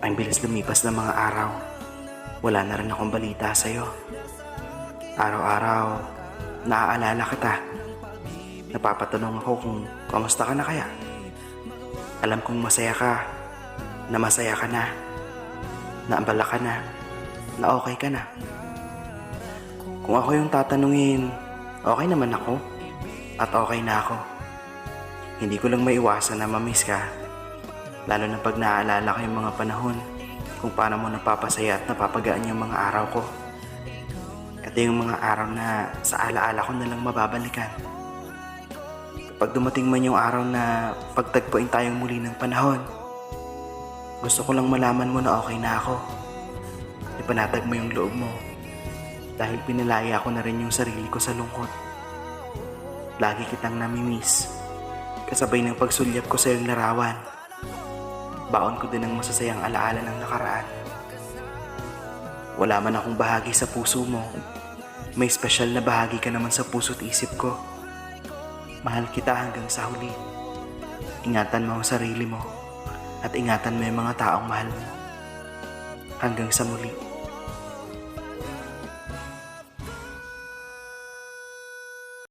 Ang bilis lumipas ng mga araw. Wala na rin akong balita sa'yo. Araw-araw, naaalala kita. Napapatanong ako kung kamusta ka na kaya. Alam kong masaya ka, na masaya ka na abala ka na okay ka na. Kung ako yung tatanungin, okay naman ako at okay na ako. Hindi ko lang maiwasan na mamiss ka, lalo na pag naaalala ko yung mga panahon kung paano mo napapasaya at napapagaan yung mga araw ko. Ito yung mga araw na sa alaala ko na lang mababalikan. Kapag dumating man yung araw na pagtagpuin tayong muli ng panahon, gusto ko lang malaman mo na okay na ako. Ipanatag mo yung loob mo dahil pinalaya ko na rin yung sarili ko sa lungkot. Lagi kitang namimiss, kasabay ng pagsulyap ko sa iyong larawan. Baon ko din ang masasayang alaala ng nakaraan. Wala man akong bahagi sa puso mo, may espesyal na bahagi ka naman sa puso't isip ko. Mahal kita hanggang sa huli. Ingatan mo ang sarili mo at ingatan mo yung mga taong mahal mo. Hanggang sa muli.